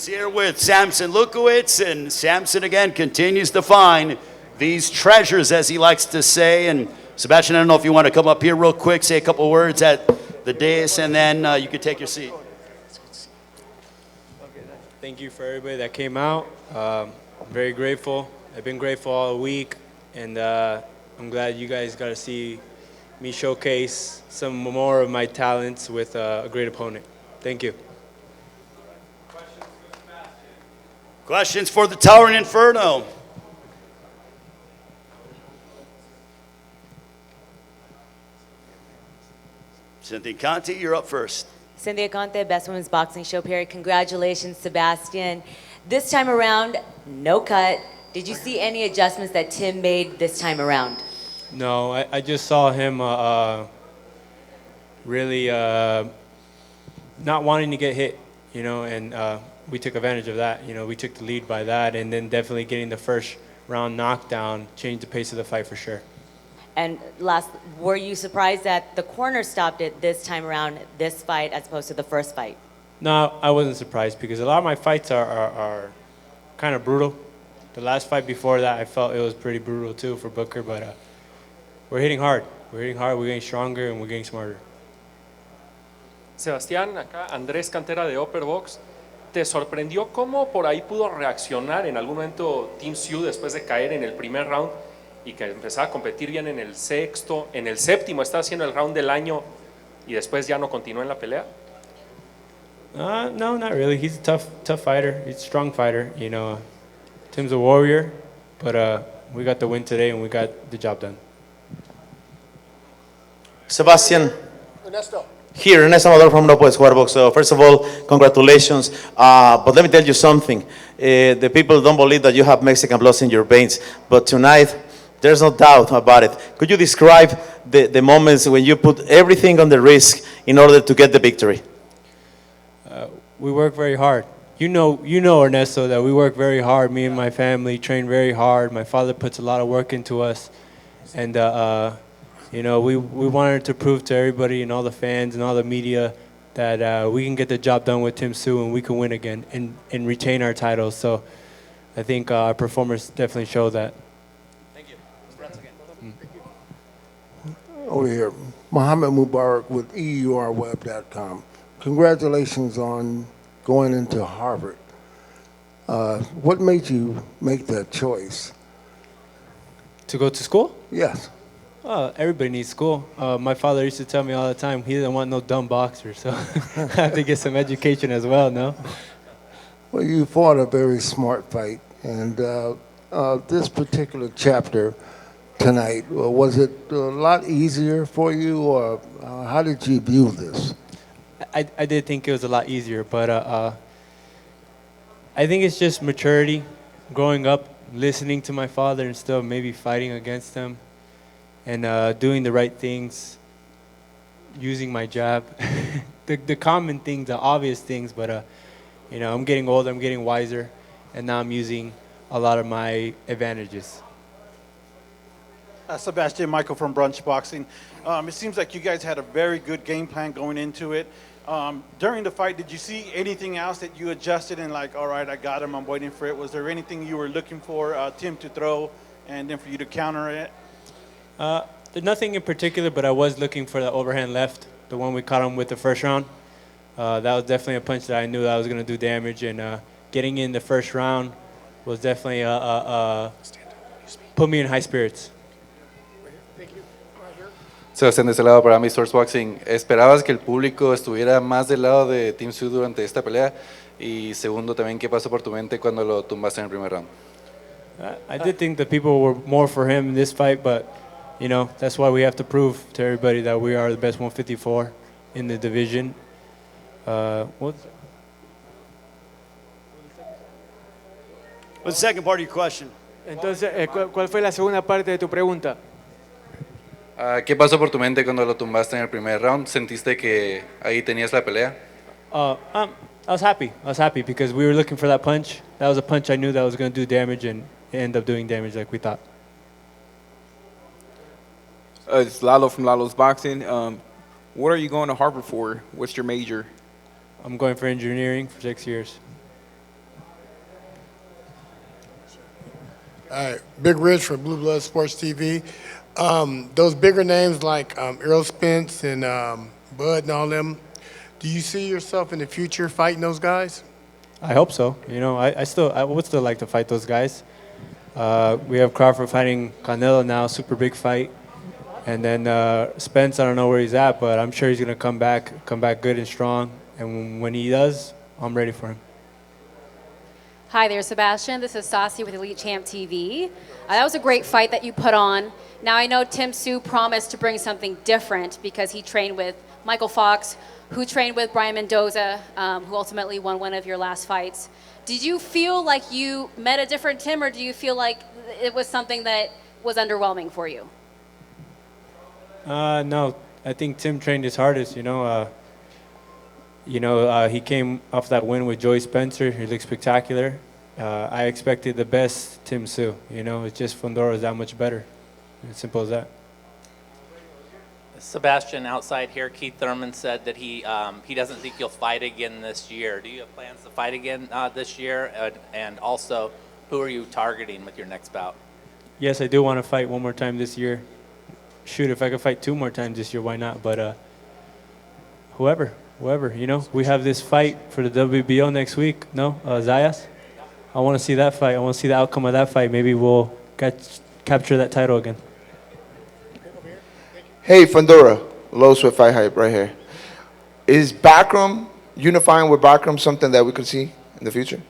He's here with Samson Lukowitz, and Samson again continues to find these treasures, as he likes to say. And Sebastian, I don't know if you want to come up here real quick, say a couple words at the dais, and then you could take your seat. Thank you for everybody that came out. I'm very grateful. I've been grateful all week, and I'm glad you guys got to see me showcase some more of my talents with a great opponent. Thank you. Questions for the Towering Inferno? Cynthia Conti, you're up first. Cynthia Conte, Best Women's Boxing Show period. Congratulations, Sebastian. This time around, no cut. Did you see any adjustments that Tim made this time around? No, I just saw him really not wanting to get hit, you know, and we took advantage of that. You know, we took the lead by that, and then definitely getting the first round knockdown changed the pace of the fight for sure. And last, were you surprised that the corner stopped it this time around, this fight, as opposed to the first fight? No, I wasn't surprised because a lot of my fights are kind of brutal. The last fight before that, I felt it was pretty brutal too for Booker, but we're hitting hard. We're getting stronger, and we're getting smarter. Sebastián, acá Andrés Cantera de Upper Box. ¿Te sorprendió cómo por ahí pudo reaccionar en algún momento Tim Tszyu después de caer en el primer round y que empezaba a competir bien en el sexto, en el séptimo estaba haciendo el round del año y después ya no continuó en la pelea? No, not really. He's a tough fighter. He's a strong fighter. You know, Tim's a warrior, but we got the win today and we got the job done. Sebastian. Ernesto. Here, Ernesto Amador from No Puedes Jugar Box. So first of all, congratulations. But let me tell you something. The people don't believe that you have Mexican blood in your veins. But tonight, there's no doubt about it. Could you describe the moments when you put everything on the risk in order to get the victory? We work very hard. You know, Ernesto, that we work very hard. Me and my family train very hard. My father puts a lot of work into us. And, you know, we wanted to prove to everybody and all the fans and all the media that we can get the job done with Tim Tszyu and we can win again and retain our titles. So I think our performance definitely showed that. Thank you. Over here, Mohammed Mubarak with EURweb.com. Congratulations on going into Harvard. What made you make that choice? To go to school? Yes. Everybody needs school. My father used to tell me all the time, he didn't want no dumb boxer, so I have to get some education as well, no? Well, you fought a very smart fight, and this particular chapter tonight, was it a lot easier for you, or how did you view this? I did think it was a lot easier, but I think it's just maturity, growing up, listening to my father and still maybe fighting against him, and doing the right things, using my jab. the common things, the obvious things, but you know, I'm getting older, I'm getting wiser, and now I'm using a lot of my advantages. Sebastian, Michael from Brunch Boxing. It seems like you guys had a very good game plan going into it. During the fight, did you see anything else that you adjusted and like, all right, I got him, I'm waiting for it? Was there anything you were looking for Tim to throw and then for you to counter it? There's nothing in particular, but I was looking for the overhand left, the one we caught him with the first round. That was definitely a punch that I knew that I was going to do damage, and getting in the first round was definitely put me in high spirits. Sebastián, de ese lado para mí, Source Boxing, ¿esperabas que el público estuviera más del lado de Tim Tszyu durante esta pelea? Y segundo, también, ¿qué pasó por tu mente cuando lo tumbaste en el primer round? I did think the people were more for him in this fight, but you know, that's why we have to prove to everybody that we are the best 154 in the division. What's the second part of your question? Entonces, ¿cuál fue la segunda parte de tu pregunta? ¿Qué pasó por tu mente cuando lo tumbaste en el primer round? ¿Sentiste que ahí tenías la pelea? I was happy. I was happy because we were looking for that punch. That was a punch I knew that was going to do damage and end up doing damage like we thought. It's Lalo from Lalo's Boxing. What are you going to Harvard for? What's your major? I'm going for engineering for 6 years. All right, Big Rich for Blue Blood Sports TV. Those bigger names like Earl Spence and Bud and all them, do you see yourself in the future fighting those guys? I hope so. You know, I would still like to fight those guys. We have Crawford fighting Canelo now, super big fight. And then Spence, I don't know where he's at, but I'm sure he's going to come back good and strong. And when he does, I'm ready for him. Hi there, Sebastian. This is Saucy with Elite Champ TV. That was a great fight that you put on. Now, I know Tim Tszyu promised to bring something different because he trained with Michael Fox, who trained with Brian Mendoza, who ultimately won one of your last fights. Did you feel like you met a different Tim, or do you feel like it was something that was underwhelming for you? No, I think Tim trained his hardest. He came off that win with Joey Spencer. He looked spectacular. I expected the best Tim Tszyu. It's just Fundora is that much better. As simple as that. Sebastian, outside here, Keith Thurman said that he doesn't think you'll fight again this year. Do you have plans to fight again this year? And also, who are you targeting with your next bout? Yes, I do want to fight one more time this year. Shoot, if I could fight 2 more times this year, why not? But whoever, we have this fight for the WBO next week. No, Zayas. I want to see that fight. I want to see the outcome of that fight. Maybe we'll capture that title again. Hey, Fundora, Low Swift Fight Hype right here. Is Backroom, unifying with Backroom, something that we could see in the future?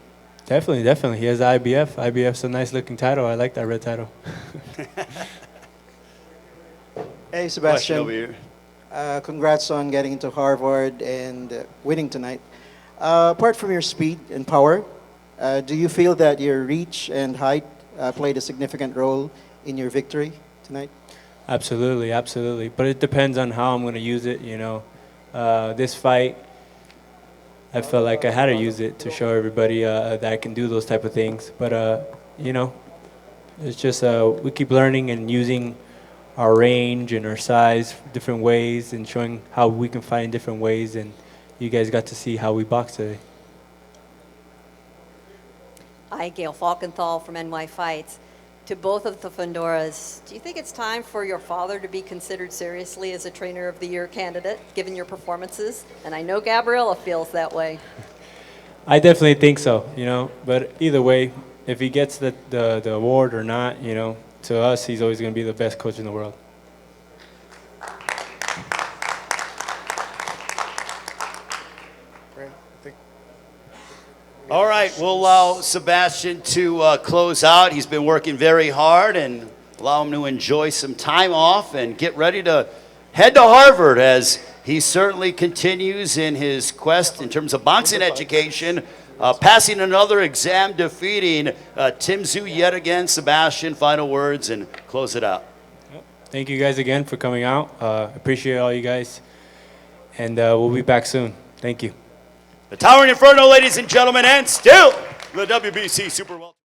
Definitely. He has the IBF. IBF's a nice-looking title. I like that red title. Hey, Sebastian. Over here. Congrats on getting into Harvard and winning tonight. Apart from your speed and power, do you feel that your reach and height played a significant role in your victory tonight? Absolutely. But it depends on how I'm going to use it. This fight, I felt like I had to use it to show everybody that I can do those type of things. But it's just we keep learning and using our range and our size different ways and showing how we can fight in different ways, and you guys got to see how we box today. Hi, Gail Falkenthal from NY Fights. To both of the Fundoras, do you think it's time for your father to be considered seriously as a Trainer of the Year candidate, given your performances? And I know Gabriella feels that way. I definitely think so, but either way, if he gets the award or not, to us, he's always going to be the best coach in the world. All right, we'll allow Sebastian to close out. He's been working very hard, and allow him to enjoy some time off and get ready to head to Harvard as he certainly continues in his quest in terms of boxing education, passing another exam, defeating Tim Tszyu yet again. Sebastian, final words and close it out. Thank you guys again for coming out. Appreciate all you guys, and we'll be back soon. Thank you. The Towering Inferno, ladies and gentlemen, and still the WBC Super Welterweight.